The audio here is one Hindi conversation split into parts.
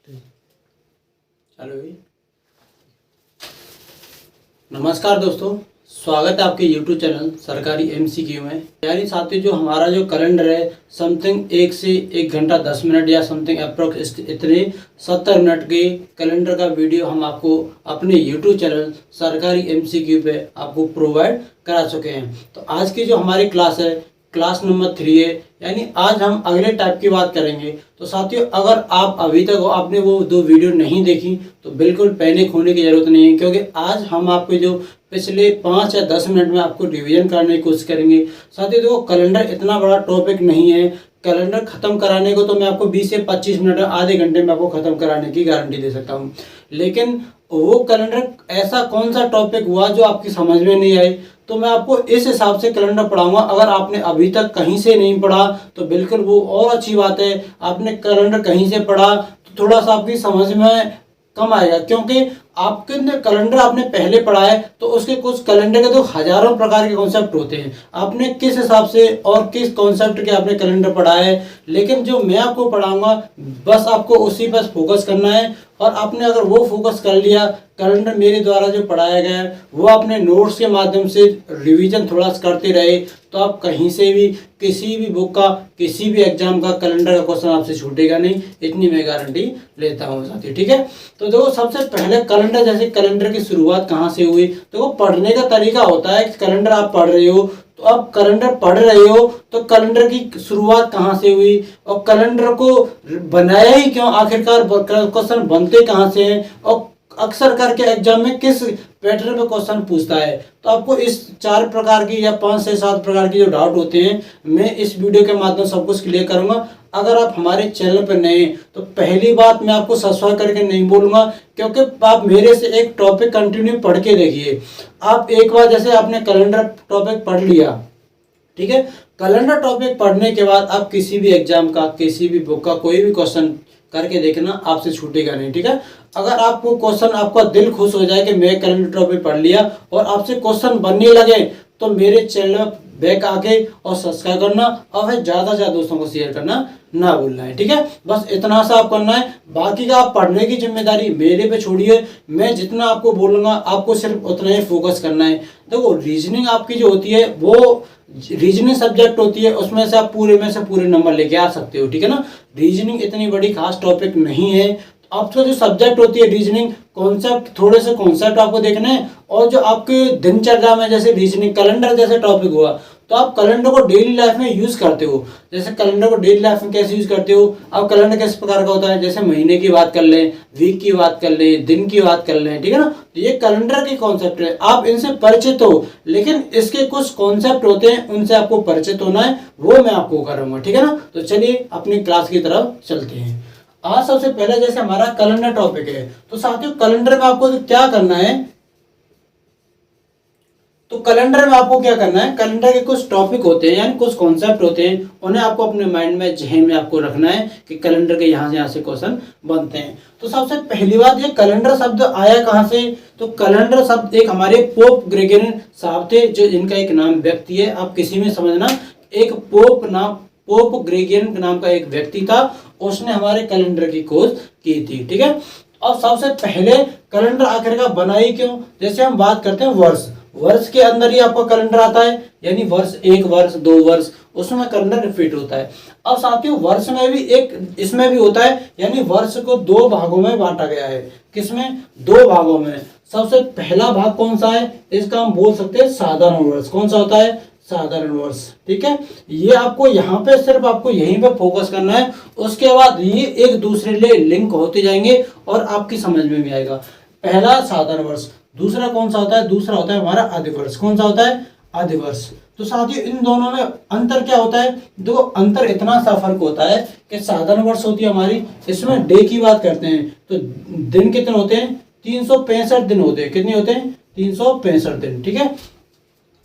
चलो भाई। नमस्कार दोस्तों, स्वागत है आपके YouTube चैनल सरकारी MCQ में। यानी साथियों, जो हमारा जो कैलेंडर है समथिंग 1 से 1 घंटा 10 मिनट या समथिंग अप्रोक्स इतने 70 मिनट के कैलेंडर का वीडियो हम आपको अपने YouTube चैनल सरकारी MCQ पे आपको प्रोवाइड करा चुके हैं। तो आज की जो हमारी क्लास है क्लास नंबर 3 है, यानी आज हम अगले टाइप की बात करेंगे। तो साथियों, अगर आप अभी तक आपने वो 2 वीडियो नहीं देखी तो बिल्कुल पैनिक होने की ज़रूरत नहीं है, क्योंकि आज हम आपके जो पिछले 5 या 10 मिनट में आपको रिवीजन करने की कोशिश करेंगे। साथियों देखो, कैलेंडर इतना बड़ा टॉपिक नहीं है। कैलेंडर ख़त्म कराने को तो मैं आपको 20 से 25 मिनट आधे घंटे में आपको ख़त्म कराने की गारंटी दे सकता हूँ, लेकिन वो कैलेंडर ऐसा कौन सा टॉपिक हुआ जो आपकी समझ में नहीं आई, तो मैं आपको इस हिसाब से कैलेंडर पढ़ाऊंगा। अगर आपने अभी तक कहीं से नहीं पढ़ा तो बिल्कुल वो और अच्छी बात है। आपने कैलेंडर कहीं से पढ़ा तो थोड़ा सा आपकी समझ में कम आएगा, क्योंकि आपके कैलेंडर आपने पहले पढ़ा है तो उसके कुछ कैलेंडर के तो हजारों प्रकार के कॉन्सेप्ट होते हैं। आपने किस हिसाब से और किस कॉन्सेप्ट के आपने कैलेंडर पढ़ा है, लेकिन जो मैं आपको पढ़ाऊंगा बस आपको उसी पर फोकस करना है। और आपने अगर वो फोकस कर लिया, कैलेंडर मेरे द्वारा जो पढ़ाया गया है वो आपने नोट्स के माध्यम से रिवीजन थोड़ा सा करते रहे, तो आप कहीं से भी किसी भी बुक का किसी भी एग्जाम का कैलेंडर का क्वेश्चन आपसे छूटेगा नहीं, इतनी मैं गारंटी लेता हूँ साथी। ठीक है, तो देखो सबसे पहले कैलेंडर, जैसे कैलेंडर की शुरुआत कहाँ से हुई, देखो पढ़ने का तरीका होता है। कैलेंडर आप पढ़ रहे हो तो आप कैलेंडर पढ़ रहे हो तो कैलेंडर की शुरुआत कहाँ से हुई और कैलेंडर को बनाया ही क्यों, आखिरकार क्वेश्चन बनते कहाँ से हैं और अक्सर करके एग्जाम में किस पैटर्न पे क्वेश्चन पूछता है। तो आपको इस 4 प्रकार की या 5 से 7 प्रकार की जो डाउट होते हैं मैं इस वीडियो के माध्यम से सब कुछ क्लियर करूंगा। अगर आप हमारे चैनल पर नए हैं तो पहली बात मैं आपको सब्सक्राइब करके नहीं बोलूंगा, क्योंकि आप मेरे से एक टॉपिक कंटिन्यू पढ़ के देखिए। आप एक बार जैसे आपने कैलेंडर टॉपिक पढ़ लिया, ठीक है, कैलेंडर टॉपिक पढ़ने के बाद आप किसी भी एग्जाम का किसी भी बुक का कोई भी क्वेश्चन करके देखना, आपसे छूटेगा नहीं। ठीक है, अगर आपको क्वेश्चन, आपका दिल खुश हो जाए कि मैं कैलेंडर टॉपिक पढ़ लिया और आपसे क्वेश्चन बनने लगे, तो मेरे चैनल में बैक आके और सब्सक्राइब करना और फिर ज़्यादा से ज़्यादा दोस्तों को शेयर करना ना भूलना है। ठीक है, बस इतना सा आप करना है। बाकी का आप पढ़ने की जिम्मेदारी मेरे पे छोड़िए। मैं जितना आपको बोलूँगा आपको सिर्फ उतना ही फोकस करना है। देखो, रीजनिंग आपकी जो होती है वो रीजनिंग सब्जेक्ट होती है, उसमें से आप पूरे में से पूरे नंबर लेके आ सकते हो। ठीक है ना, रीजनिंग इतनी बड़ी खास टॉपिक नहीं है। आपका जो सब्जेक्ट होती है रीजनिंग, कॉन्सेप्ट, थोड़े से कॉन्सेप्ट आपको देखना है। और जो आपके दिनचर्या में, जैसे रीजनिंग कैलेंडर जैसे टॉपिक हुआ, तो आप कैलेंडर को डेली लाइफ में यूज करते हो। जैसे कैलेंडर को डेली लाइफ में कैसे यूज करते हो, अब कैलेंडर किस प्रकार का होता है, जैसे महीने की बात कर लें, वीक की बात कर लें, दिन की बात कर लें। ठीक है ना, तो ये कैलेंडर के कॉन्सेप्ट है, आप इनसे परिचित हो, लेकिन इसके कुछ कॉन्सेप्ट होते हैं उनसे आपको परिचित होना है, वो मैं आपको करूंगा। ठीक है ना, तो चलिए अपनी क्लास की तरफ चलते हैं। आज सबसे पहले जैसे हमारा कैलेंडर टॉपिक है, तो साथियों कैलेंडर में आपको क्या करना है, तो कैलेंडर में आपको क्या करना है, कैलेंडर के कुछ टॉपिक होते हैं यानी कुछ कॉन्सेप्ट होते हैं, उन्हें आपको अपने माइंड में, जहन में आपको रखना है कि कैलेंडर के यहाँ से क्वेश्चन बनते हैं। तो सबसे पहली बात, ये कैलेंडर शब्द आया कहाँ से, तो कैलेंडर शब्द एक हमारे पोप ग्रेगोरियन साहब थे, जो इनका एक नाम व्यक्ति है, आप किसी में समझना, एक पोप ग्रेगोरियन नाम का एक व्यक्ति था, उसने हमारे कैलेंडर की खोज की थी। ठीक है, और सबसे पहले कैलेंडर आखिरकार बनाई क्यों, जैसे हम बात करते हैं वर्ष के अंदर ही आपका कैलेंडर आता है, यानी वर्ष 1 वर्ष 2 वर्ष, उसमें कैलेंडर रिपीट होता है। अब साथियों वर्ष में भी एक इसमें भी होता है, यानी वर्ष को 2 भागों में बांटा गया है। किसमें, 2 भागों में। सबसे पहला भाग कौन सा है, इसका हम बोल सकते हैं साधारण वर्ष। कौन सा होता है, साधारण वर्ष। ठीक है, ये आपको यहाँ पे सिर्फ आपको यहीं पे फोकस करना है, उसके बाद ये एक दूसरे लिए लिंक होते जाएंगे और आपकी समझ में भी आएगा। पहला साधारण वर्ष, दूसरा कौन सा होता है, दूसरा होता है हमारा अधिवर्ष। कौन सा होता है, अधिवर्ष। तो साथियों इन दोनों में अंतर क्या होता है, देखो अंतर इतना सा फर्क होता है कि साधारण वर्ष होती है हमारी, इसमें डे की बात करते हैं तो दिन कितने होते हैं, 365 दिन होते हैं। कितने होते हैं, 365 दिन। ठीक है,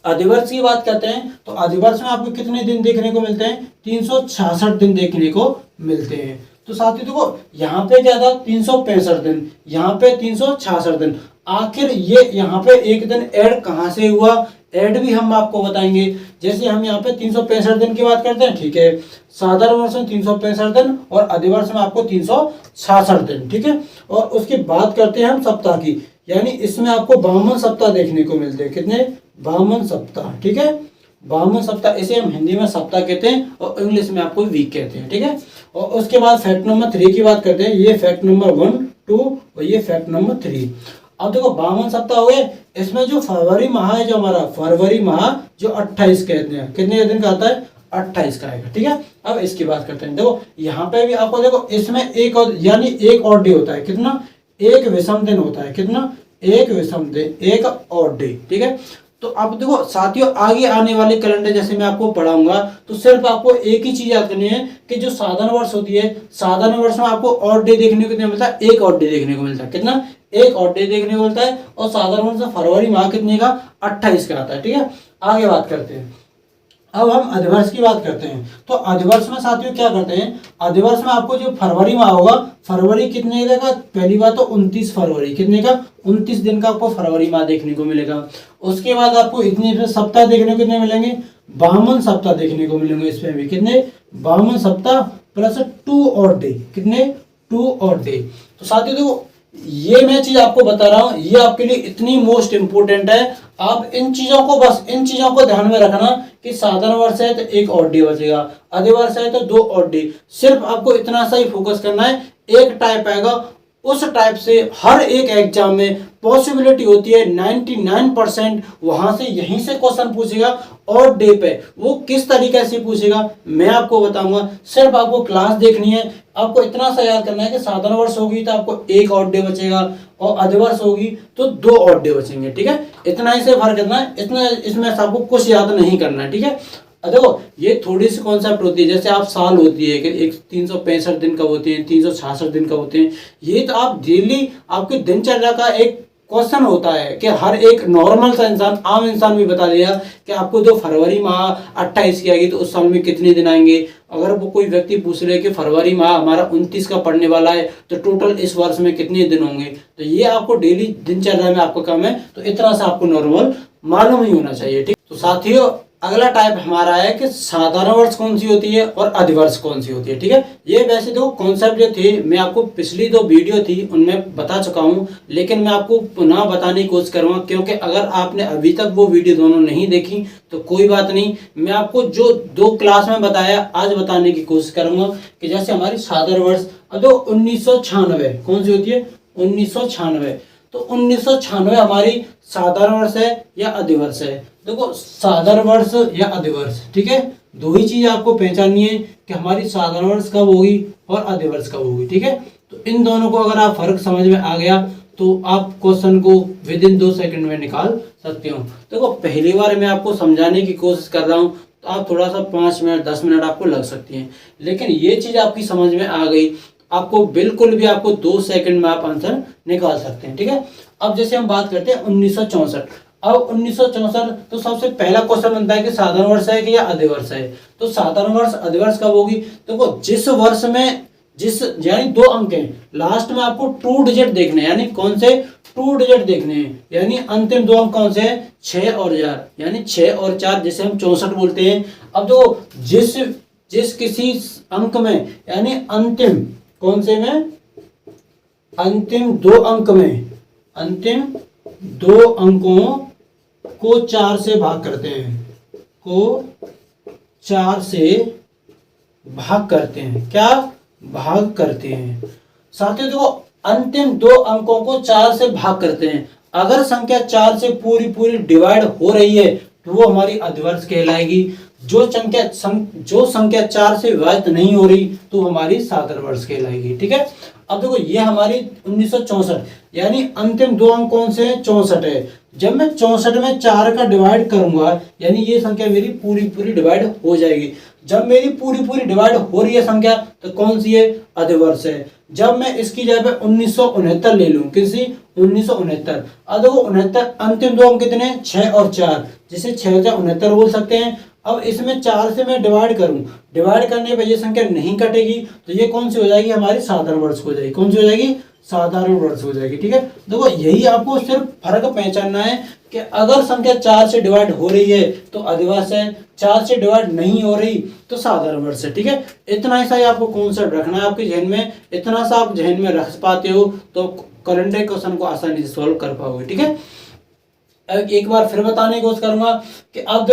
अधिवर्ष की बात करते हैं तो अधिवर्ष में आपको कितने दिन देखने को मिलते हैं, 366 दिन देखने को मिलते हैं। तो साथियों देखो यहाँ पे क्या था, 365 दिन, यहाँ पे 366 दिन। आखिर ये यहाँ पे एक दिन ऐड कहाँ से हुआ, ऐड भी हम आपको बताएंगे। जैसे हम यहाँ पे 365 दिन की बात करते हैं, ठीक है, साधारण वर्ष में 365 दिन और अधिवर्ष में आपको 366 दिन, ठीक है। और उसकी बात करते हैं हम सप्ताह की, यानी इसमें आपको 52 सप्ताह देखने को मिलते हैं। कितने? 52 सप्ताह, ठीक है, 52 सप्ताह। इसे हम हिंदी में सप्ताह कहते हैं और इंग्लिश में आपको वीक कहते हैं, ठीक है। और उसके बाद फैक्ट नंबर 3 की बात करते हैं। ये फैक्ट नंबर 1, 2 और ये फैक्ट नंबर 3। अब देखो 52 सप्ताह हो गए, इसमें जो फरवरी माह है, जो हमारा फरवरी माह जो 28 कहते हैं, कितने दिन का आता है? 28 का आएगा, ठीक है। अब इसकी बात करते हैं। देखो यहाँ पे भी आपको देखो इसमें एक और, यानी एक और डे होता है। कितना? एक विषम दिन होता है। कितना? एक विषम दिन, एक और डे, ठीक है। तो अब देखो साथियों, आगे आने वाले कैलेंडर जैसे मैं आपको पढ़ाऊंगा तो सिर्फ आपको एक ही चीज याद करनी है कि जो साधारण वर्ष होती है, साधारण वर्ष में आपको और डे देखने को मिलता है, एक और डे देखने को मिलता है। कितना? एक और डे देखने को मिलता है। और साधारण वर्ष फरवरी माह कितने का? 28 का आता है, ठीक है। आगे बात करते हैं। अब हम अधिवर्ष की बात करते हैं। तो अधिवर्ष में साथियों क्या करते हैं? अधिवर्ष में आपको जो फरवरी माह होगा, फरवरी कितने का? पहली बात तो 29 फरवरी, कितने का? 29 दिन का आपको फरवरी माह देखने को मिलेगा। उसके बाद आपको इतने सप्ताह देखने को कितने मिलेंगे? 52 सप्ताह देखने को मिलेंगे। इसमें भी कितने? 52 सप्ताह प्लस 2 और डे। कितने? 2 और डे। तो साथियों देखो, ये मैं चीज आपको बता रहा हूं, ये आपके लिए इतनी मोस्ट इंपोर्टेंट है। आप इन चीजों को, बस इन चीजों को ध्यान में रखना कि साधारण वर्ष है तो एक और डे बचेगा, अधिवर्ष है तो 2 और डे। सिर्फ आपको इतना सा ही फोकस करना है। एक टाइप आएगा, उस टाइप से हर एक एग्जाम में पॉसिबिलिटी होती है 99% वहां से यहीं से क्वेश्चन पूछेगा और डे पे। वो किस तरीके से पूछेगा मैं आपको बताऊंगा। सिर्फ आपको क्लास देखनी है। आपको इतना सा याद करना है कि साधारण वर्ष होगी तो आपको एक और डे बचेगा और अधिवर्ष होगी तो 2 और डे बचेंगे, ठीक है। इतना ही से फर्क करना है, इतना इसमें आपको कुछ याद नहीं करना है, ठीक है। देखो ये थोड़ी सी कॉन्सेप्ट होती है, जैसे आप साल होती है कि एक 365 दिन कब होते हैं, 366 दिन कब होते हैं। ये तो आप डेली आपके दिनचर्या का एक क्वेश्चन होता है कि हर एक नॉर्मल सा इंसान, आम इंसान भी बता देगा कि आपको जो फरवरी माह 28 की आएगी तो उस साल में कितने दिन आएंगे। अगर वो कोई व्यक्ति पूछ रहे कि फरवरी माह हमारा 29 का पड़ने वाला है तो टोटल इस वर्ष में कितने दिन होंगे, तो ये आपको डेली दिनचर्या में आपका काम है। तो इतना सा आपको नॉर्मल मालूम ही होना चाहिए, ठीक। तो साथियों अगला टाइप हमारा है कि साधारण वर्ष कौन सी होती है और अधिवर्ष कौन सी होती है, ठीक है। ये वैसे तो कॉन्सेप्ट जो थे मैं आपको पिछली 2 वीडियो थी उनमें बता चुका हूं, लेकिन मैं आपको पुनः बताने की कोशिश करूंगा, क्योंकि अगर आपने अभी तक वो वीडियो दोनों नहीं देखी तो कोई बात नहीं, मैं आपको जो 2 क्लास में बताया आज बताने की कोशिश करूंगा। कि जैसे हमारी साधारण वर्ष, अब तो 1996 कौन सी होती है? 1996। तो 1996 हमारी साधारण वर्ष है या अधिवर्ष है? देखो साधारण वर्ष या अधिवर्ष, ठीक है। 2 ही चीज आपको पहचाननी है कि हमारी साधारण वर्ष कब होगी और अधिवर्ष कब होगी, ठीक है। तो इन दोनों को अगर आप फर्क समझ में आ गया तो आप क्वेश्चन को विद इन 2 सेकंड में निकाल सकते हो। देखो पहली बार मैं आपको समझाने की कोशिश कर रहा हूँ तो आप थोड़ा सा 5 मिनट 10 मिनट आपको लग सकती हैं, लेकिन ये चीज आपकी समझ में आ गई, आपको बिल्कुल भी आपको 2 सेकंड में आप आंसर निकाल सकते हैं, ठीक है। अब जैसे हम बात करते हैं 1964। अब 1964 तो सबसे पहला क्वेश्चन बनता है कि साधारण वर्ष है कि या अधिवर्ष है। तो साधारण वर्ष अधिवर्ष कब होगी? देखो जिस वर्ष में जिस यानी 2 अंक हैं, लास्ट में आपको 2 डिजिट देखने हैं, यानी कौन से 2 डिजिट देखने हैं, यानी अंतिम 2 अंक कौन से हैं? 6 और 4, यानी 6 और 4 जिसे हम 64 बोलते हैं। अब देखो जिस किसी अंक में, यानी अंतिम कौन से में? अंतिम 2 अंक में, अंतिम 2 अंकों को 4 से भाग करते हैं, को 4 से भाग करते हैं। क्या भाग करते हैं? साथियों देखो अंतिम 2 अंकों को 4 से भाग करते हैं। अगर संख्या 4 से पूरी डिवाइड हो रही है तो वो हमारी अधिवर्ष कहलाएगी। जो संख्या 4 से विभाजित नहीं हो रही तो हमारी साधारण वर्ष कहलाएगी, ठीक है। अब देखो ये हमारी 1964, यानी अंतिम 2 अंक कौन से हैं? 64 है। जब मैं 64 में 4 का डिवाइड करूंगा, यानी ये संख्या मेरी पूरी डिवाइड हो जाएगी। जब मेरी पूरी डिवाइड हो रही है संख्या तो कौन सी है? अधिवर्ष है। जब मैं इसकी जगह पे 1969 ले लूं, किसी 1969, अब देखो 69 अंतिम 2 अंक कितने? 6 और 4, जिसे 6 से 69 बोल सकते हैं। अब इसमें 4 से मैं डिवाइड करूं, डिवाइड करने पर ये संख्या नहीं कटेगी, तो ये कौन सी हो जाएगी, हमारी साधारण वर्ष हो जाएगी। कौन सी हो जाएगी, साधारण वर्ष हो जाएगी। ठीक है, देखो यही आपको सिर्फ फर्क पहचानना है कि अगर संख्या 4 से डिवाइड हो रही है तो अधिवर्ष है, 4 से डिवाइड नहीं हो रही तो साधारण वर्ष है। ठीक है, इतना ही सा आपको कॉन्सेप्ट रखना है आपके जहन में, इतना सा आप जहन में रख पाते हो तो करंट क्वेश्चन को आसानी से सॉल्व कर पाओगे। ठीक है, एक बार फिर बताने की कोशिश करूंगा कि अब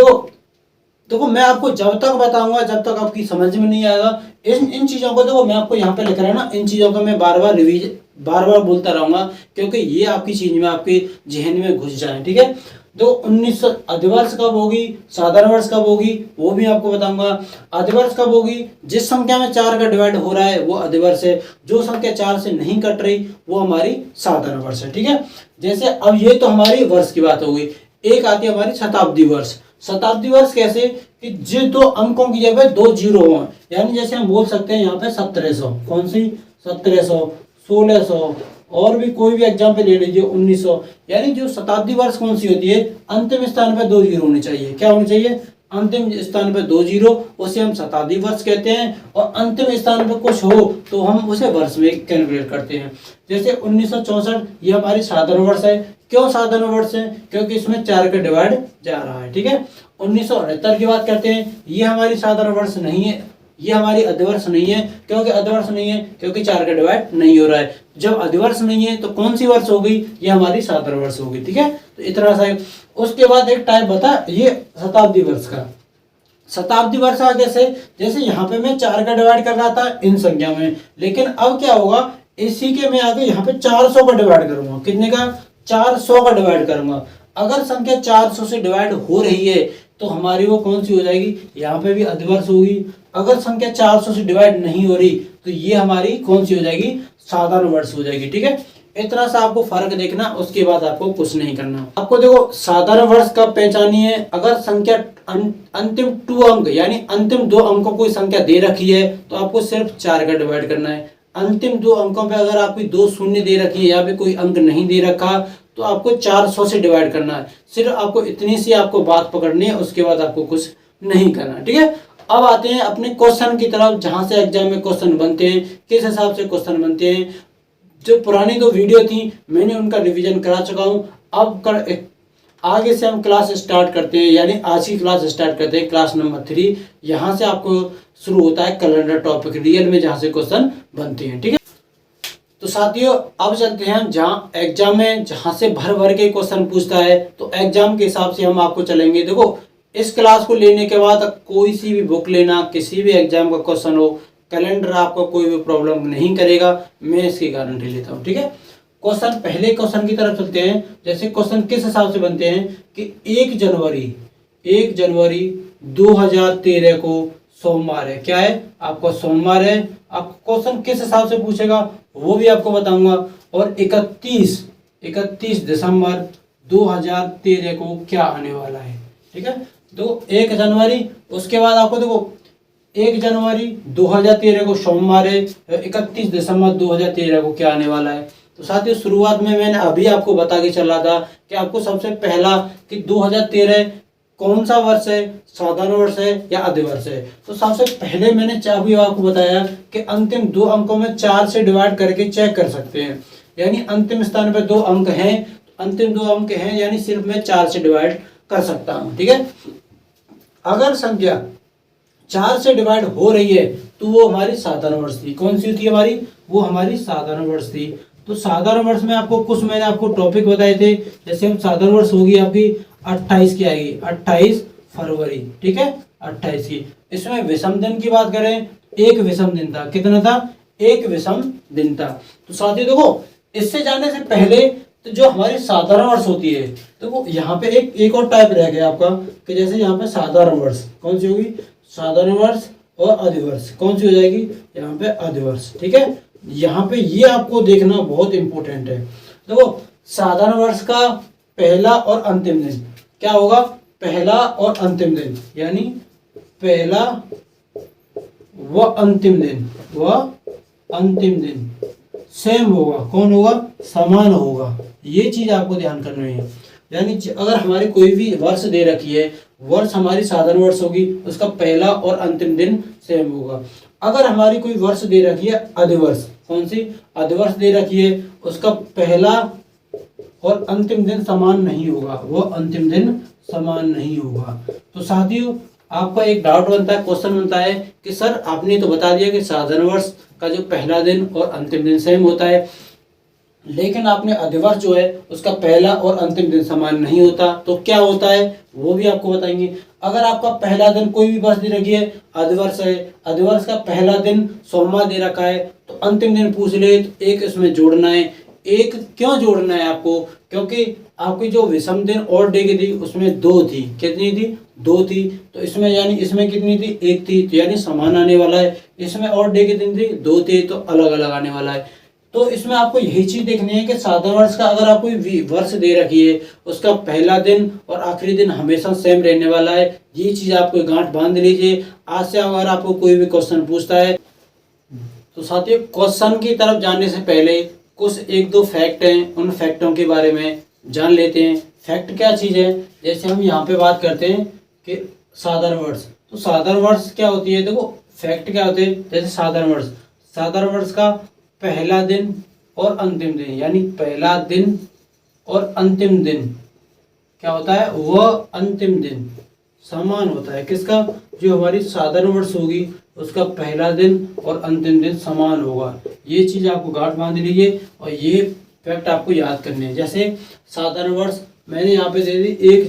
देखो मैं आपको जब तक बताऊंगा जब तक आपकी समझ में नहीं आएगा, इन चीजों को देखो मैं आपको यहाँ पे लिख रहा है ना, इन चीजों को मैं बार बार बोलता रहूंगा क्योंकि ये आपकी चीज में आपके जहन में घुस जाए। ठीक है, तो 1900 अधिवर्ष कब होगी, साधारण वर्ष कब होगी वो भी आपको बताऊंगा। अधिवर्ष कब होगी, जिस संख्या में 4 का डिवाइड हो रहा है वो अधिवर्ष है, जो संख्या 4 से नहीं कट रही वो हमारी साधारण वर्ष है। ठीक है, जैसे अब ये तो हमारी वर्ष की बात होगी, एक आती है हमारी शताब्दी वर्ष। शताब्दी वर्ष कैसे कि जो 2 अंकों की जगह 2 जीरो हो, यानी जैसे हम बोल सकते हैं यहाँ पे 1700, कौन सी 1700, 1600 और भी कोई भी एग्जाम्पल ले लीजिए 1900, यानी जो शताब्दी वर्ष कौन सी होती है, अंतिम स्थान पे 2 जीरो होने चाहिए। क्या होने चाहिए, अंतिम स्थान पे 2 जीरो, उसे हम शताब्दी वर्ष कहते हैं। और अंतिम स्थान पे कुछ हो तो हम उसे वर्ष में कैलकुलेट करते हैं। जैसे 1964 ये हमारी साधारण वर्ष है। क्यों साधारण वर्ष है, क्योंकि इसमें 4 का डिवाइड जा रहा है। ठीक है, 1969 की बात करते हैं, ये हमारी साधारण वर्ष नहीं है, ये हमारी अधिवर्ष नहीं है। क्योंकि अधिवर्ष नहीं है, क्योंकि 4 का डिवाइड नहीं हो रहा है। जब अधिवर्ष नहीं है तो कौन सी वर्ष हो गई, ये हमारी साधारण वर्ष हो गई। ठीक है, तो इतना सा। उसके बाद एक टाइप बता ये शताब्दी वर्ष का। शताब्दी वर्ष आ कैसे, जैसे यहाँ पे मैं 4 का डिवाइड कर रहा था इन संख्या में, लेकिन अब क्या होगा, इसी के मैं आगे यहाँ पे 400 का डिवाइड करूंगा। कितने का, 400 का डिवाइड करूंगा। अगर संख्या 400 से डिवाइड हो रही है तो हमारी वो कौन सी हो जाएगी, यहाँ पे भी अधिवर्ष होगी। अगर संख्या 400 से डिवाइड नहीं हो रही तो ये हमारी कौन सी हो जाएगी, साधारण वर्ष हो जाएगी। ठीक है, इतना सा आपको फर्क देखना, उसके बाद आपको कुछ नहीं करना। आपको देखो साधारण वर्ष कब पहचानी है, अगर संख्या अंतिम 2 अंक यानी अंतिम 2 अंकों कोई संख्या दे रखी है तो आपको सिर्फ 4 का डिवाइड करना है। अंतिम 2 अंकों पे अगर आपकी 2 शून्य दे रखी है या फिर कोई अंक नहीं दे रखा तो आपको 400 से डिवाइड करना है। सिर्फ आपको इतनी सी आपको बात पकड़नी है, उसके बाद आपको कुछ नहीं करना। ठीक है, अब आते हैं अपने क्वेश्चन की तरफ, जहां से एग्जाम में क्वेश्चन बनते हैं, किस हिसाब से क्वेश्चन बनते हैं। जो पुरानी 2 वीडियो थी मैंने उनका रिवीजन करा चुका हूं। अब आगे से हम क्लास स्टार्ट करते हैं, यानी आज की क्लास स्टार्ट करते हैं, क्लास नंबर 3। यहाँ से आपको शुरू होता है कैलेंडर टॉपिक रियल में, जहाँ से क्वेश्चन बनते हैं। ठीक है, तो साथियों अब चलते हैं हम जहाँ एग्जाम में, जहाँ से भर भर के क्वेश्चन पूछता है, तो एग्जाम के हिसाब से हम आपको चलेंगे। देखो इस क्लास को लेने के बाद कोई सी भी बुक लेना, किसी भी एग्जाम का क्वेश्चन हो, कैलेंडर आपको कोई भी प्रॉब्लम नहीं करेगा, मैं इसकी गारंटी लेता हूँ। ठीक है, क्वेश्चन पहले क्वेश्चन की तरफ चलते हैं। जैसे क्वेश्चन किस हिसाब से बनते हैं कि 1 जनवरी 2013 को सोमवार है। क्या है, आपको सोमवार है। आपको क्वेश्चन किस हिसाब से पूछेगा वो भी आपको बताऊंगा। और 31 दिसंबर 2013 को क्या आने वाला है। ठीक है, तो 1 जनवरी, उसके बाद आपको देखो 1 जनवरी 2013 को सोमवार है, 31 दिसंबर 2013 को क्या आने वाला है। तो साथियों शुरुआत में मैंने अभी आपको बता के चला था कि आपको सबसे पहला कि 2013 कौन सा वर्ष है, साधारण वर्ष है या अधिवर्ष है। तो सबसे पहले मैंने अभी आपको बताया कि अंतिम 2 अंकों में 4 से डिवाइड करके चेक कर सकते हैं, यानी अंतिम स्थान पर 2 अंक हैं, अंतिम 2 अंक हैं, यानी सिर्फ मैं 4 से डिवाइड कर सकता हूँ। ठीक है, अगर संख्या 4 से डिवाइड हो रही है तो वो हमारी साधारण वर्ष थी। कौन सी थी हमारी, वो हमारी साधारण वर्ष थी। तो साधारण वर्ष में आपको कुछ मैंने आपको टॉपिक बताए थे। जैसे हम साधारण वर्ष होगी आपकी 28 की आएगी, 28 फरवरी। ठीक है, 28 की। इसमें विषम दिन की बात करें, 1 विषम दिन था। कितना था, 1 विषम दिन था। तो साथियों देखो इससे जाने से पहले तो जो हमारी साधारण वर्ष होती है, तो वो यहाँ पे एक और टाइप रह गया आपका कि जैसे यहाँ पे साधारण वर्ष कौन सी होगी, साधारण वर्ष और अधिवर्ष कौन सी हो जाएगी, यहाँ पे अधिवर्ष। ठीक है, यहाँ पे ये आपको देखना बहुत इंपॉर्टेंट है। देखो साधारण वर्ष का पहला और अंतिम दिन क्या होगा, पहला और अंतिम दिन, यानी पहला व अंतिम दिन सेम होगा। कौन होगा, समान होगा। ये चीज आपको ध्यान करनी है। यानी अगर हमारी कोई भी वर्ष दे रखी है, वर्ष हमारी साधारण वर्ष होगी, उसका पहला और अंतिम दिन सेम होगा। अगर हमारी कोई वर्ष दे रखी है अधिवर्ष, कौन सी अधिवर्ष दे रखी है, उसका पहला और अंतिम दिन समान नहीं होगा, वो अंतिम दिन समान नहीं होगा। तो साथियों आपका एक डाउट बनता है, क्वेश्चन बनता है कि सर आपने तो बता दिया कि साधारण वर्ष का जो पहला दिन और अंतिम दिन सेम होता है, लेकिन आपने अधिवर्ष जो है उसका पहला और अंतिम दिन समान नहीं होता, तो क्या होता है वो भी आपको बताएंगे। अगर आपका पहला दिन कोई भी वर्ष दे रखी है, अधिवर्ष है, अधिवर्ष का पहला दिन सोमवार दे रखा है, तो अंतिम दिन पूछ ले तो एक इसमें जोड़ना है। एक क्यों जोड़ना है आपको, क्योंकि आपकी जो विषम दिन और डे की थी उसमें 2 थी, कितनी थी 2 थी, तो इसमें यानी इसमें कितनी थी 1 थी, तो यानी समान आने वाला है। इसमें और डे की दिन थी 2 थी, तो अलग अलग आने वाला है। तो इसमें आपको यही चीज देखनी है कि साधारण वर्ष का अगर आपको वर्ष दे रखी है उसका पहला दिन और आखिरी दिन हमेशा सेम रहने वाला है। ये चीज आपको गांठ बांध लीजिए। आज से अगर आपको कोई भी क्वेश्चन पूछता है तो साथियों क्वेश्चन की तरफ जाने से पहले कुछ 1-2 फैक्ट हैं, उन फैक्टों के बारे में जान लेते हैं। फैक्ट क्या चीज है, जैसे हम यहाँ पे बात करते हैं कि साधारण वर्ष, तो साधारण वर्ष क्या होती है, देखो फैक्ट क्या होते हैं। जैसे साधारण वर्ष का पहला दिन और अंतिम दिन, यानी पहला दिन और अंतिम दिन क्या होता है, वह अंतिम दिन समान होता है। किसका, जो हमारी साधारण वर्ष होगी उसका पहला दिन और अंतिम दिन समान होगा। ये चीज आपको गांठ बांध लीजिए और ये फैक्ट आपको याद करने हैं। जैसे साधारण वर्ष मैंने यहाँ पे दे दी 1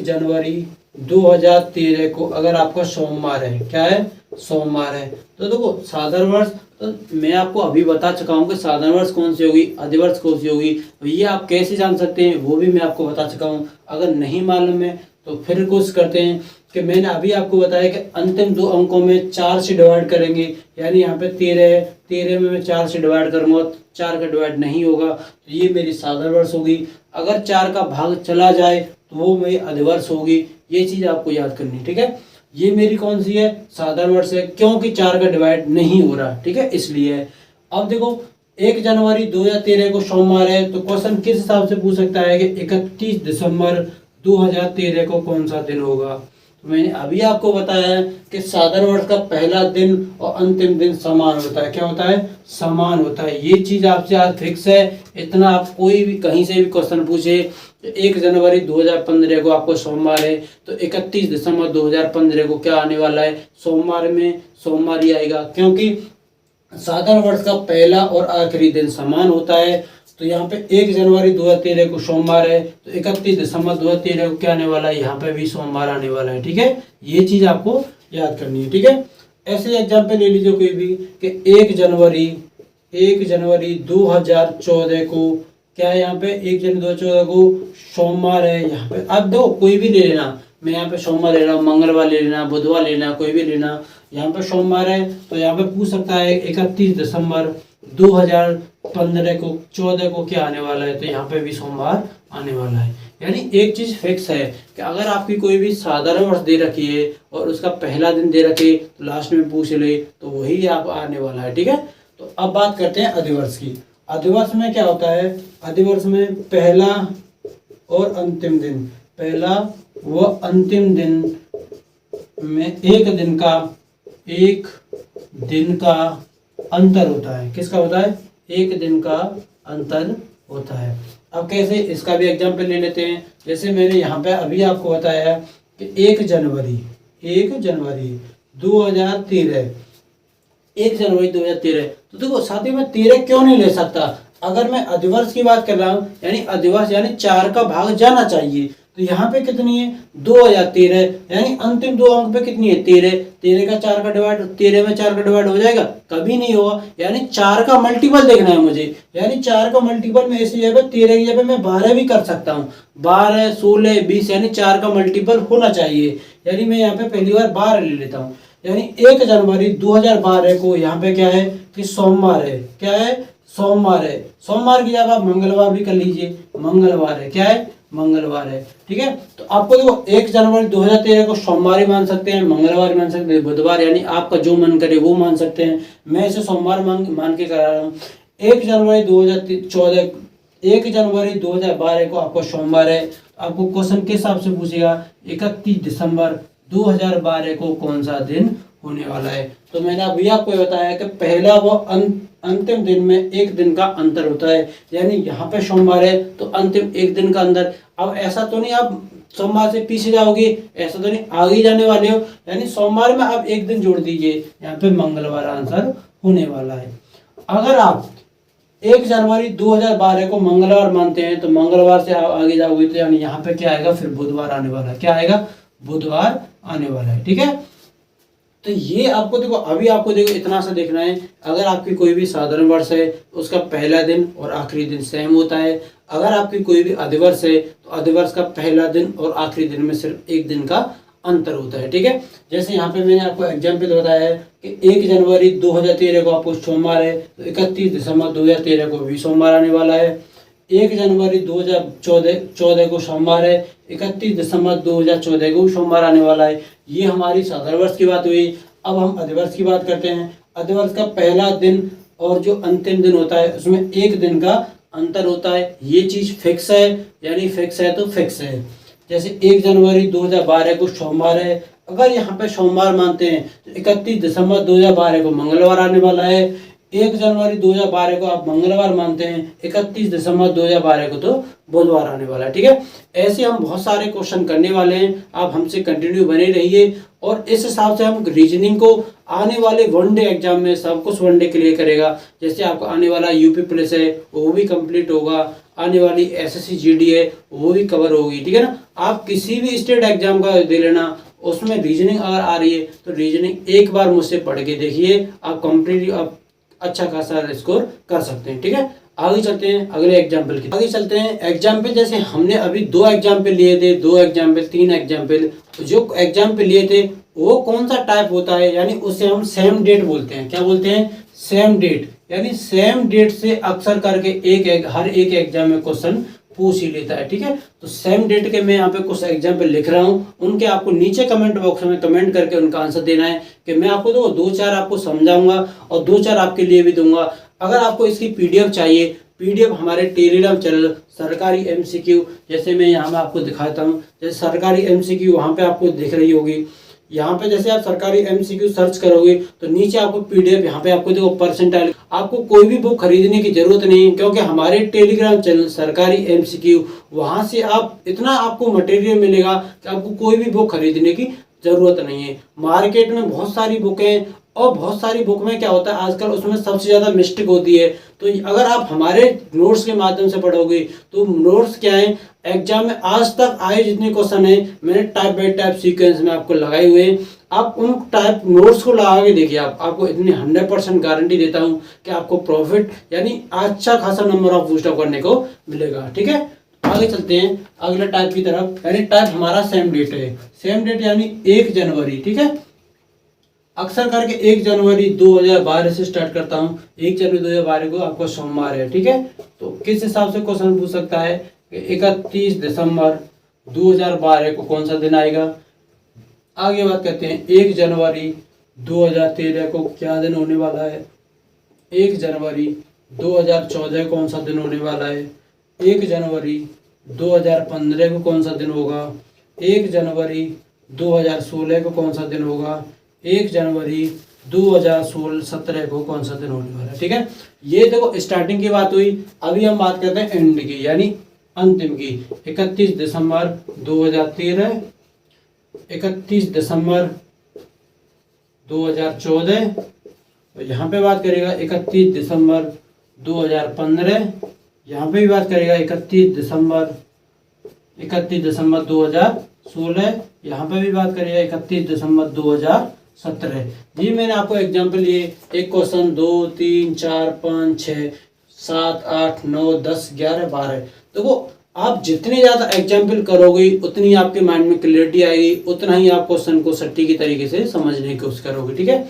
जनवरी 2013 को अगर आपका सोमवार है, क्या है सोमवार है, तो देखो साधारण वर्ष तो मैं आपको अभी बता चुका हूँ कि साधारण वर्ष कौन सी होगी, अधिवर्ष कौन सी होगी। तो ये आप कैसे जान सकते हैं वो भी मैं आपको बता चुका हूँ। अगर नहीं मालूम है तो फिर कोशिश करते हैं कि मैंने अभी आपको बताया कि अंतिम 2 अंकों में 4 से डिवाइड करेंगे, यानी यहाँ पे 13 है, 13 में मैं 4 से डिवाइड करूँगा, 4 का डिवाइड नहीं होगा, तो ये मेरी साधारण वर्ष होगी। अगर 4 का भाग चला जाए तो वो मेरी अधिवर्ष होगी। ये चीज़ आपको याद करनी है, ठीक है। ये मेरी कौन सी है, साधारण वर्ष है, क्योंकि 4 का डिवाइड नहीं हो रहा, ठीक है, इसलिए। अब देखो 1 जनवरी 2013 को सोमवार है, तो क्वेश्चन किस हिसाब से पूछ सकता है कि 31 दिसंबर 2013 को कौन सा दिन होगा। तो मैंने अभी आपको बताया है कि साधारण वर्ष का पहला दिन और अंतिम दिन समान होता है। क्या होता है, समान होता है। ये चीज आपसे आज फिक्स है। इतना आप कोई भी कहीं से भी क्वेश्चन पूछे, 1 जनवरी 2015 को आपको सोमवार है, तो 31 दिसंबर 2015 को क्या आने वाला है, सोमवार में सोमवार ही आएगा, क्योंकि साधारण वर्ष का पहला और आखिरी दिन समान होता है। तो यहाँ पे 1 जनवरी 2013 को सोमवार है, तो 31 दिसंबर 2013 को क्या आने वाला है, यहाँ पे भी सोमवार आने वाला है, ठीक है। ये चीज आपको याद करनी है, ठीक है। ऐसे एग्जाम्पल ले लीजिए कोई भी कि 1 जनवरी 2014 को क्या है, यहाँ पे 1 जनवरी 2014 को सोमवार है। यहाँ पे अब दो कोई भी ले लेना, मैं यहाँ पे सोमवार ले रहा हूँ, मंगलवार ले लेना, बुधवार लेना, कोई भी लेना। यहाँ पे सोमवार है तो यहाँ पे पूछ सकता है 31 दिसंबर 2015 को 14 को क्या आने वाला है, तो यहाँ पे भी सोमवार आने वाला है। यानी एक चीज फिक्स है कि अगर आपकी कोई भी साधारण वर्ष दे रखी है और उसका पहला दिन दे रखे तो लास्ट में पूछ ले तो वही आप आने वाला है, ठीक है। तो अब बात करते हैं अधिवर्ष की। अधिवर्ष में क्या होता है, अधिवर्ष में पहला और अंतिम दिन, पहला व अंतिम दिन में एक दिन का अंतर होता है। किसका होता है, 1 दिन का अंतर होता है। अब कैसे, इसका भी एग्जाम्पल ले लेते हैं। जैसे मैंने यहाँ पे अभी आपको बताया कि 1 जनवरी 2013, 1 जनवरी 2013, तो देखो साथियों मैं 13 क्यों नहीं ले सकता। अगर मैं अधिवर्ष की बात कर रहा हूँ, यानी अधिवर्ष यानी 4 का भाग जाना चाहिए, तो यहाँ पे कितनी है 2013, यानी अंतिम 2 अंक पे कितनी है 13 का 4 का डिवाइड, 13 में 4 का डिवाइड हो जाएगा, कभी नहीं होगा। यानी 4 का मल्टीपल देखना है मुझे, यानी 4 का मल्टीपल में ऐसी जगह 13 की जगह मैं 12 भी कर सकता हूँ, 12, 16, 20, यानी 4 का मल्टीपल होना चाहिए। यानी मैं यहाँ पे पहली बार 12 ले लेता हूँ, यानी 1 जनवरी 2012 को यहाँ पे क्या है कि सोमवार है। क्या है, सोमवार है। सोमवार की जगह आप मंगलवार भी कर लीजिए, मंगलवार है। क्या है, मंगलवार है, ठीक है। तो आपको देखो 1 जनवरी 2013 को सोमवार ही मान सकते हैं, मंगलवार मान सकते हैं, बुधवार, यानी आपका जो मन करे वो मान सकते हैं। मैं इसे सोमवार मान के करा रहा हूँ। 1 जनवरी 2012 को आपको सोमवार है, आपको क्वेश्चन के हिसाब से पूछेगा 31 दिसंबर 2012 को कौन सा दिन होने वाला है। तो मैंने अभी आपको बताया कि पहला वो अंतिम दिन में एक दिन का अंतर होता है, यानी यहाँ पे सोमवार है तो अंतिम एक दिन का अंतर। अब ऐसा तो नहीं आप सोमवार से पीछे जाओगे, ऐसा तो नहीं आगे जाने वाले हो, यानी सोमवार में आप एक दिन जोड़ दीजिए, यहाँ पे मंगलवार आंसर होने वाला है। अगर आप 1 जनवरी 2012 को मंगलवार मानते हैं तो मंगलवार से आप आगे जाओगे तो यानी यहाँ पे क्या आएगा, फिर बुधवार आने वाला है। क्या आएगा, बुधवार आने वाला है। ठीक है, तो ये आपको देखो, अभी आपको देखो इतना सा देखना है। अगर आपकी कोई भी साधारण वर्ष है तो उसका पहला दिन और आखिरी दिन सेम होता है। अगर आपकी कोई भी अधिवर्ष है तो अधिवर्ष का पहला दिन और आखिरी दिन में सिर्फ एक दिन का अंतर होता है। ठीक है, जैसे यहाँ पे मैंने आपको एग्जाम्पल बताया है कि 1 जनवरी 2013 को आपको सोमवार है तो 31 दिसंबर 2013 को भी सोमवार आने वाला है। 1 जनवरी 2014 को सोमवार है, 31 दिसंबर 2014 को सोमवार आने वाला है। ये हमारी साधारण वर्ष की बात हुई। अब हम अधिवर्ष की बात करते हैं। अधिवर्ष का पहला दिन और जो अंतिम दिन होता है उसमें एक दिन का अंतर होता है। ये चीज फिक्स है, यानी फिक्स है तो फिक्स है। जैसे 1 जनवरी 2012 को सोमवार है, अगर यहाँ पे सोमवार मानते हैं तो 31 दिसंबर 2012 को मंगलवार आने वाला है। 1 जनवरी 2012 को आप मंगलवार मानते हैं, 31 दिसंबर 2012 को तो बुधवार आने वाला है। ठीक है, ऐसे हम बहुत सारे क्वेश्चन करने वाले हैं, आप हमसे कंटिन्यू बने रहिए। और इस हिसाब से हम रीजनिंग को आने वाले वनडे एग्जाम में सब कुछ वनडे क्लियर करेगा। जैसे आपको आने वाला यूपी पुलिस है वो भी कंप्लीट होगा, आने वाली एसएससी जीडी है वो भी कवर होगी। ठीक है ना, आप किसी भी स्टेट एग्जाम का दे लेना, उसमें रीजनिंग अगर आ रही है तो रीजनिंग एक बार मुझसे पढ़ के देखिए, आप कंप्लीट आप अच्छा खासा स्कोर कर सकते हैं। ठीक है, आगे चलते हैं अगले एग्जाम्पल की। आगे चलते हैं एग्जाम्पल, जैसे हमने अभी 2 एग्जाम्पल लिए थे, 2 एग्जाम्पल 3 एग्जाम्पल। जो एग्जाम्पल लिए थे वो कौन सा टाइप होता है, यानी उसे हम सेम डेट बोलते हैं। क्या बोलते हैं, सेम डेट। यानी सेम डेट से अक्सर करके हर एक एग्जाम में क्वेश्चन पूछ ही लेता है। ठीक है, तो सेम डेट के मैं यहाँ पे कुछ एग्जाम्पल लिख रहा हूँ, उनके आपको नीचे कमेंट बॉक्स में कमेंट करके उनका आंसर देना है कि मैं आपको 2-4 आपको समझाऊंगा और 2-4 आपके लिए भी दूंगा। अगर आपको इसकी पीडीएफ चाहिए, पीडीएफ हमारे टेलीग्राम चैनल सरकारी एमसीक्यू, जैसे मैं यहाँ में आपको दिखाता हूँ, जैसे सरकारी एमसीक्यू वहाँ पे आपको दिख रही होगी। यहाँ पे जैसे आप सरकारी एमसीक्यू सर्च करोगे तो नीचे आपको पीडीएफ यहाँ पे आपको देखो परसेंटाइल। आपको कोई भी बुक खरीदने की जरूरत नहीं, क्योंकि हमारे टेलीग्राम चैनल सरकारी एमसीक्यू, वहां से आप इतना आपको मटेरियल मिलेगा कि आपको कोई भी बुक खरीदने की जरूरत नहीं है। मार्केट में बहुत सारी बुकें, और बहुत सारी बुक में क्या होता है आजकल, उसमें सबसे ज्यादा मिस्टेक होती है। तो अगर आप हमारे नोट्स के माध्यम से पढ़ोगे तो नोट्स क्या है, एग्जाम में आज तक आए जितने क्वेश्चन है मैंने टाइप बाय टाइप सीक्वेंस में आपको लगाए हुए हैं। आप उन टाइप नोट्स को लगा के देखिए, आपको इतनी 100% गारंटी देता हूं कि आपको प्रॉफिट यानी अच्छा खासा नंबर ऑफ बूस्टअप करने को मिलेगा। ठीक है, आगे चलते हैं अगले टाइप की तरफ। यानी टाइप हमारा सेम डेट है, सेम डेट यानी 1 जनवरी। ठीक है, अक्सर करके 1 जनवरी 2012 से स्टार्ट करता हूँ। 1 जनवरी 2012 को आपको सोमवार है। ठीक है, तो किस हिसाब से क्वेश्चन पूछ सकता है कि 31 दिसंबर 2012 को कौन सा दिन आएगा। आगे बात करते हैं 1 जनवरी 2013 को क्या दिन होने वाला है। 1 जनवरी 2014 कौन सा दिन होने वाला है। 1 जनवरी 2015 को कौन सा दिन होगा। 1 जनवरी 2016 को कौन सा दिन होगा। 1 जनवरी 2017 को कौन सा दिन होने वाला है। ठीक है, ये देखो स्टार्टिंग की बात हुई। अभी हम बात करते हैं एंड की, यानी अंतिम की। 31 दिसंबर 2013, 31 दिसंबर 2014, तो यहाँ पे बात करेगा 31 दिसंबर 2015, यहाँ पे भी बात करेगा 31 दिसंबर 2016, यहाँ पे भी बात करेगा 31 दिसंबर 2017। जी मैंने आपको एग्जाम्पल लिए, एक क्वेश्चन 2 3 4 5 6 7 8 9 10 11 12। देखो आप जितने ज्यादा एग्जाम्पल करोगे उतनी आपके माइंड में क्लियरिटी आएगी, उतना ही आप क्वेश्चन को सटीक तरीके से समझने की कोशिश करोगे। ठीक है,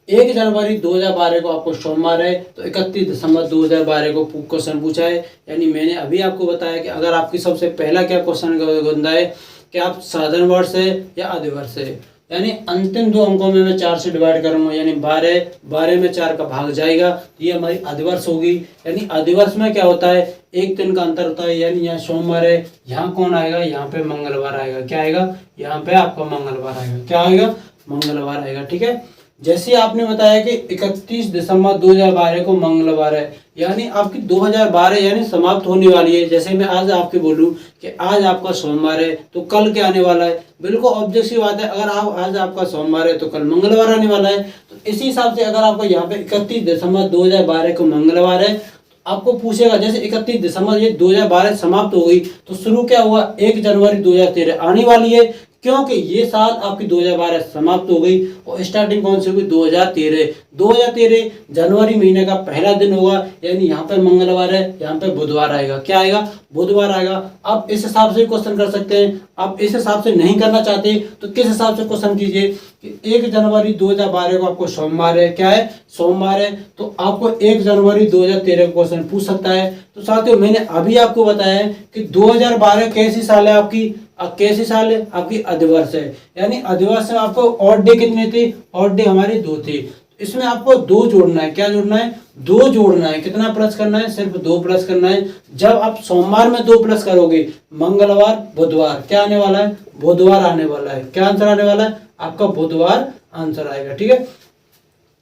1 जनवरी 2012 को आपको सोमवार है तो 31 दिसंबर 2012 को क्वेश्चन पूछा है। यानी मैंने अभी आपको बताया कि अगर आपकी सबसे पहला क्या क्वेश्चन गंदा है कि आप साधारण वर्ष है या अधिवर्ष है, यानी अंतिम दो अंकों में मैं 4 से डिवाइड करूंगा, यानी 12, 12 में 4 का भाग जाएगा तो ये हमारी अधिवर्ष होगी। यानी अधिवर्ष में क्या होता है, एक दिन का अंतर होता है। यानी यहाँ सोमवार है, यहाँ कौन आएगा, यहाँ पे मंगलवार आएगा। क्या आएगा, यहाँ पे आपका मंगलवार आएगा। क्या आएगा, मंगलवार आएगा। ठीक है, जैसे आपने बताया कि 31 दिसंबर 2012 को मंगलवार है, यानी आपकी 2012 यानी समाप्त होने वाली है। जैसे मैं आज आपके बोलूं कि आज आपका सोमवार है तो कल क्या आने वाला है, बिल्कुल ऑब्जेक्ट सी बात है। अगर आप आज आपका सोमवार है तो कल मंगलवार आने वाला है। तो इसी हिसाब से अगर आपको यहाँ पे 31 दिसंबर 2012 को मंगलवार है, आपको पूछेगा जैसे 31 दिसंबर ये 2012 समाप्त हो गई तो शुरू क्या हुआ, 1 जनवरी 2013 आने वाली है, क्योंकि ये साल आपकी 2012 समाप्त हो गई और स्टार्टिंग कौन सी होगी, 2013 जनवरी महीने का पहला दिन होगा। यानी यहाँ पे मंगलवार है, यहाँ पे बुधवार आएगा। क्या आएगा, बुधवार आएगा। आप इस हिसाब से क्वेश्चन कर सकते हैं। आप इस हिसाब से नहीं करना चाहते तो किस हिसाब से क्वेश्चन कीजिए कि 1 जनवरी 2012 को आपको सोमवार है, क्या है, सोमवार है, तो आपको 1 जनवरी 2013 को क्वेश्चन पूछ सकता है। तो साथियों मैंने अभी आपको बताया है कि 2012 कैसी साल है आपकी, कैसी साल है आपकी, अधिवर्ष है। यानी अधिवर्ष में आपको ऑड डे कितने थे, ऑड डे हमारे 2 थे। इसमें आपको 2 जोड़ना है। क्या जोड़ना है, 2 जोड़ना है। कितना प्लस करना है, सिर्फ 2 प्लस करना है। जब आप सोमवार में 2 प्लस करोगे, मंगलवार बुधवार क्या आने वाला है, बुधवार आने वाला है। क्या आंसर आने वाला है, आपका बुधवार आंसर आएगा। ठीक है,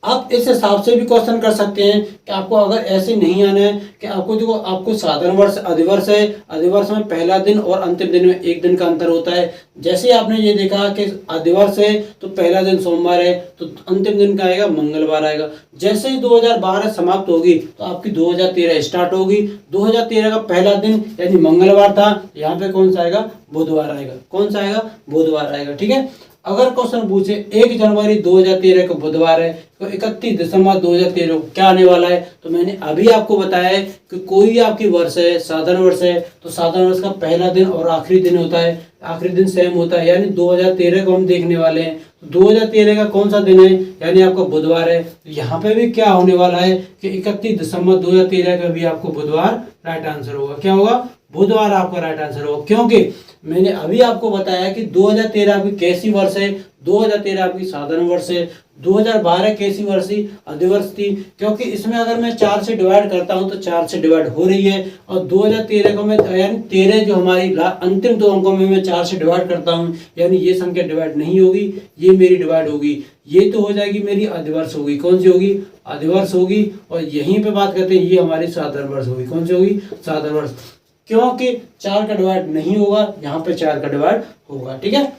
आप इस हिसाब से भी क्वेश्चन कर सकते हैं कि आपको अगर ऐसे नहीं आना है कि आपको देखो, आपको साधारण वर्ष अधिवर्ष है, अधिवर्ष में पहला दिन और अंतिम दिन में 1 दिन का अंतर होता है। जैसे आपने ये देखा कि अधिवर्ष है तो पहला दिन सोमवार है तो अंतिम दिन का आएगा मंगलवार आएगा। जैसे ही 2012 समाप्त होगी तो आपकी 2013 स्टार्ट होगी। 2013 का पहला दिन यानी मंगलवार था, यहाँ पे कौन सा आएगा, बुधवार आएगा। कौन सा आएगा, बुधवार आएगा। ठीक है, अगर क्वेश्चन पूछे 1 जनवरी 2013 को बुधवार है तो 31 दिसंबर 2013 को क्या आने वाला है, तो मैंने अभी आपको बताया है कि कोई भी आपकी वर्ष है, साधारण वर्ष है, तो साधारण वर्ष का पहला दिन और आखिरी दिन होता है, आखिरी दिन सेम होता है। यानी 2013 को हम देखने वाले हैं, तो 2013 का कौन सा दिन है, यानी आपका बुधवार है। तो यहाँ पे भी क्या होने वाला है कि 31 दिसंबर 2013 का भी आपको बुधवार राइट आंसर होगा। क्या होगा, बुधवार आपका राइट आंसर होगा। क्योंकि मैंने अभी आपको बताया कि 2013 आपकी कैसी वर्ष है, 2013 आपकी साधारण वर्ष है, 2012 कैसी वर्ष थी, अधिवर्ष थी। क्योंकि इसमें अगर मैं 4 से डिवाइड करता हूं तो 4 से डिवाइड हो रही है, और 2013 को मैं यानी 13 जो हमारी अंतिम 2 अंकों में मैं 4 से डिवाइड करता हूं, यानी ये संख्या डिवाइड नहीं होगी, ये मेरी डिवाइड होगी। ये तो हो जाएगी मेरी अधिवर्ष होगी। कौन सी होगी, अधिवर्ष होगी। और यहीं पे बात करते हैं, ये हमारी साधारण वर्ष होगी। कौन सी होगी, साधारण वर्ष। क्योंकि 4 का डिवाइड नहीं होगा, यहाँ पे 4 का डिवाइड होगा। ठीक है,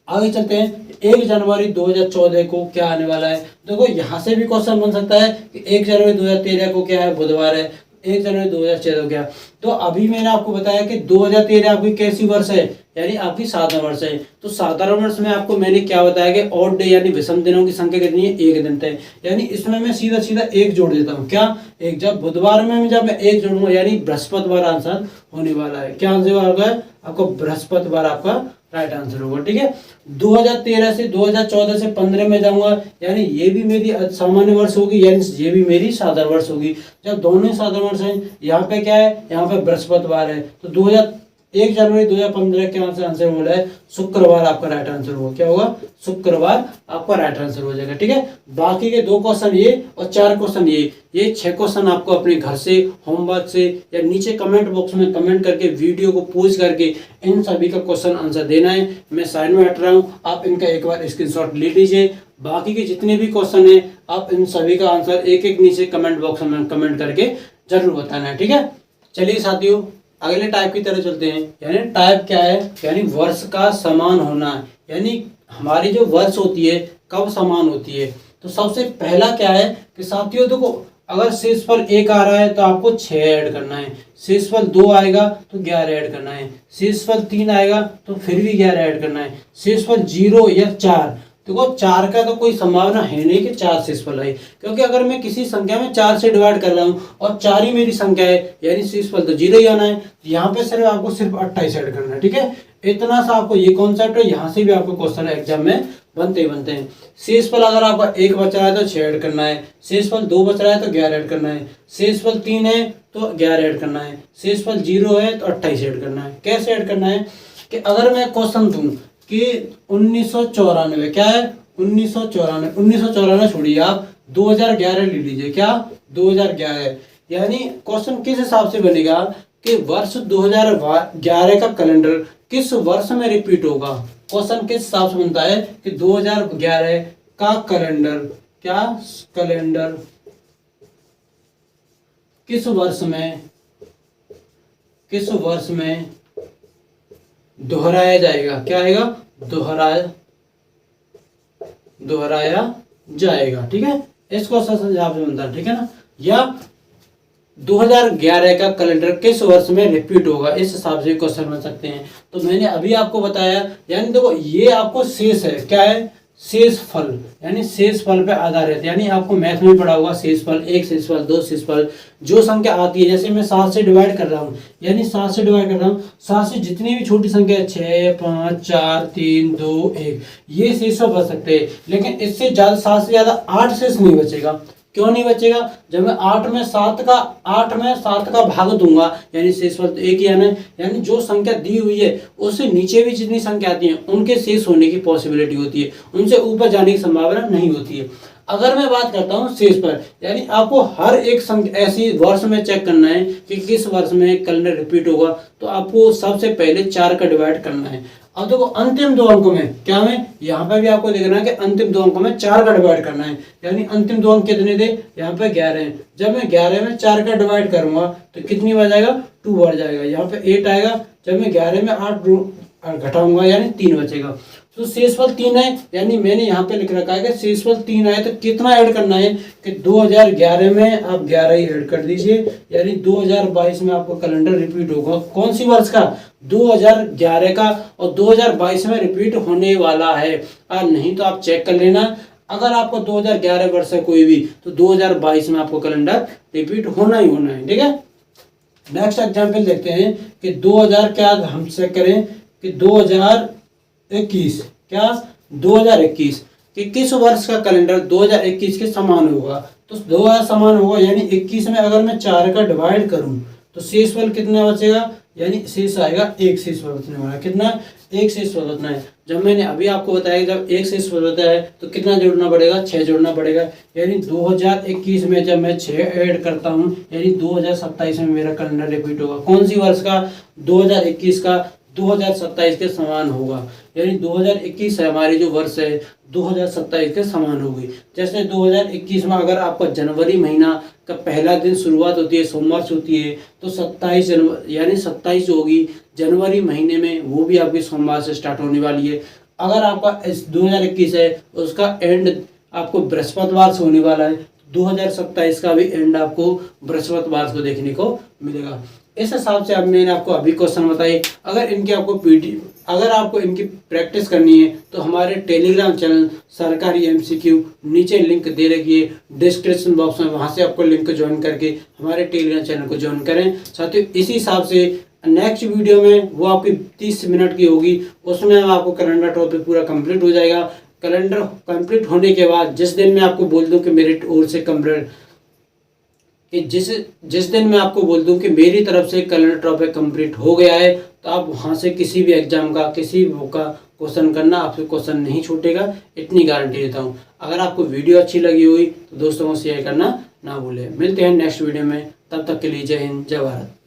आगे चलते हैं। 1 जनवरी 2014 को क्या आने वाला है, देखो यहाँ से भी क्वेश्चन बन सकता है कि 1 जनवरी 2013 को क्या है, बुधवार है। 1 जनवरी 2014 को क्या, तो अभी मैंने आपको बताया कि 2013 आपकी कैसी वर्ष है, यानी आपकी साधारण वर्ष है। तो साधारण वर्ष में आपको मैंने क्या बताया कि ऑड डे यानी विषम दिनों की संख्या कितनी है, 1 दिन है। यानी इसमें मैं सीधा सीधा 1 जोड़ देता हूँ। क्या, 1। जब बुधवार में जब मैं 1 जोड़ूंगा यानी बृहस्पतिवार आंसर होने वाला है। क्या आंसर होगा, आपको बृहस्पतिवार आपका राइट आंसर होगा। ठीक है, 2013 से 2014 से 15 में जाऊंगा, यानी ये भी मेरी सामान्य वर्ष होगी, यानी ये भी मेरी साधारण वर्ष होगी। जब दोनों साधारण वर्ष हैं, यहाँ पे क्या है, यहाँ पे बृहस्पतिवार है, तो 1 जनवरी 2015 के आंसर बोला है शुक्रवार आपका राइट आंसर होगा। क्या होगा, शुक्रवार आपका राइट आंसर हो जाएगा। ठीक है, बाकी के 2 क्वेश्चन ये और 4 क्वेश्चन ये 6 क्वेश्चन आपको अपने घर से, होमवर्क से या नीचे कमेंट बॉक्स में कमेंट करके वीडियो को पोस्ट करके इन सभी का क्वेश्चन आंसर देना है। मैं साइड में हट रहा हूँ, आप इनका एक बार स्क्रीनशॉट ले लीजिए। बाकी के जितने भी क्वेश्चन है आप इन सभी का आंसर एक एक नीचे कमेंट बॉक्स में कमेंट करके जरूर बताना है। ठीक है, चलिए साथियों अगले टाइप की तरह चलते हैं। यानी टाइप क्या है, यानी वर्ष का समान होना। यानी हमारी जो वर्ष होती है कब समान होती है, तो सबसे पहला क्या है कि साथियों देखो, अगर शेषफल 1 आ रहा है तो आपको 6 ऐड करना है, शेषफल 2 आएगा तो 11 ऐड करना है, शेषफल 3 आएगा तो फिर भी 11 ऐड करना है, शेषफल 0 या 4, देखो 4 का तो कोई संभावना है नहीं कि 4 शेषफल है, क्योंकि अगर मैं किसी संख्या में 4 से डिवाइड कर रहा हूँ और 4 ही मेरी संख्या है, यानी शेषफल तो 0 ही आना है। यहाँ पे सिर्फ आपको सिर्फ 28 ऐड करना है। ठीक है, इतना सा आपको ये कॉन्सेप्ट है, यहाँ से भी आपको क्वेश्चन एग्जाम में बनते हैं। शेषफल अगर आपका 1 बच रहा है तो 6 ऐड करना है, शेषफल 2 बच रहा है तो 11 ऐड करना है, शेषफल 3 है तो 11 ऐड करना है, शेषफल 0 है तो 28 ऐड करना है। कैसे ऐड करना है कि अगर मैं क्वेश्चन दूं कि 1994, क्या है 1994 छोड़िए आप 2011 ले लीजिए, क्या 2011, यानी क्वेश्चन किस हिसाब से बनेगा कि वर्ष 2011 का कैलेंडर किस वर्ष में रिपीट होगा। क्वेश्चन किस हिसाब से बनता है कि 2011 का कैलेंडर, क्या कैलेंडर किस वर्ष में दोहराया जाएगा, क्या आएगा दोहराया जाएगा। ठीक है, इसको हिसाब से बनता है, ठीक है ना। या 2011 का कैलेंडर किस वर्ष में रिपीट होगा, इस हिसाब से क्वेश्चन बन सकते हैं। तो मैंने अभी आपको बताया, यानी देखो ये आपको शेष है, क्या है शेष फल, यानी शेष फल पे आधारित, यानी आपको मैथ में पढ़ा होगा शेष फल, एक शेष फल, दो शेष फल, जो संख्या आती है, जैसे मैं 7 से डिवाइड कर रहा हूँ, यानी 7 से डिवाइड कर रहा हूँ, 7 से जितनी भी छोटी संख्या 6, 5, 4, 3, 2, 1, ये शेष बच सकते हैं। लेकिन इससे ज्यादा 7 से ज्यादा 8 शेष नहीं बचेगा। क्यों नहीं बचेगा? जब मैं 8 में 7 का भाग दूंगा, यानी शेषफल तो एक ही आना है, यानी जो संख्या दी हुई है उससे नीचे भी जितनी संख्या आती है उनके शेष होने की पॉसिबिलिटी होती है, उनसे ऊपर जाने की संभावना नहीं होती है। अगर मैं बात करता हूँ शेष पर, यानी आपको हर एक संख्या ऐसी वर्ष में चेक करना है कि किस वर्ष में कैलेंडर रिपीट होगा, तो आपको सबसे पहले 4 का डिवाइड करना है। अब देखो अंतिम 2 अंकों में क्या है, यहाँ पे भी आपको देखना है कि अंतिम 2 अंकों में 4 का डिवाइड करना है, यानी अंतिम 2 अंक कितने थे, यहाँ पे 11 हैं। जब मैं 11 में 4 का डिवाइड करूंगा तो कितनी बढ़ जाएगा, 2 बढ़ जाएगा, यहाँ पे 8 आएगा। जब मैं 11 में 8 घटाऊंगा यानी 3 बचेगा। तो शेषफल 3 है, यानी मैंने यहाँ पे लिख रखा है कि शेषफल 3 आए तो कितना ऐड करना है कि 2011 में आप 11 ही ऐड कर दीजिए, यानी 2022 में आपको कैलेंडर रिपीट होगा। कौन सी वर्ष का, 2011 का, और 2022 में रिपीट होने वाला है। नहीं तो आप चेक कर लेना, अगर आपको 2011 वर्ष है कोई भी, तो 2022 में आपको कैलेंडर रिपीट होना ही होना है। ठीक है, नेक्स्ट एग्जाम्पल देखते हैं कि 2000 क्या हम चेक करें कि 2021, क्या 2021 कि किस वर्ष का कैलेंडर 2021 के समान होगा। तो 2000 समान होगा, यानी 21 में अगर मैं 4 का डिवाइड करूं तो शेषफल कितना बचेगा, यानी शेष आएगा 1 शेषफल बचने वाला, कितना 1 शेषफल बचना है। जब मैंने अभी आपको बताया जब 1 शेषफल होता है तो कितना जोड़ना पड़ेगा, 6 जोड़ना पड़ेगा, यानी 2021 में जब मैं 6 ऐड करता हूं यानी 2027 में मेरा कैलेंडर रिपीट होगा। कौन सी वर्ष का, 2021 का 2027 के समान होगा, यानी 2021 है हमारी जो वर्ष है 2027 के समान होगी। जैसे 2021 में अगर आपका जनवरी महीना का पहला दिन शुरुआत होती है, सोमवार से होती है, तो 27 जनवरी यानी 27 होगी जनवरी महीने में, वो भी आपकी सोमवार से स्टार्ट होने वाली है। अगर आपका 2021 है उसका एंड आपको बृहस्पतिवार से होने वाला है, 2027 का भी एंड आपको बृहस्पतिवार को देखने को मिलेगा। इस हिसाब से अब मैंने आपको अभी क्वेश्चन बताए। अगर आपको इनकी प्रैक्टिस करनी है तो हमारे टेलीग्राम चैनल सरकारी एमसीक्यू नीचे लिंक दे रखी है डिस्क्रिप्शन बॉक्स में, वहां से आपको लिंक ज्वाइन करके हमारे टेलीग्राम चैनल को ज्वाइन करें। साथियों इसी हिसाब से नेक्स्ट वीडियो में वो आपकी 30 मिनट की होगी, उसमें आपको कैलेंडर टॉपिक पूरा कंप्लीट हो जाएगा। कैलेंडर कंप्लीट होने के बाद जिस दिन मैं आपको बोल दूं कि मेरी ओर से कंप्लीट कि जिस दिन मैं आपको बोल दूं कि मेरी तरफ से कैलेंडर टॉपिक कंप्लीट हो गया है, तो आप वहां से किसी भी एग्जाम का किसी भी बुक का क्वेश्चन करना, आपसे क्वेश्चन नहीं छूटेगा, इतनी गारंटी देता हूं। अगर आपको वीडियो अच्छी लगी हुई तो दोस्तों को शेयर करना ना भूलें। मिलते हैं नेक्स्ट वीडियो में, तब तक के लिए जय हिंद, जय भारत।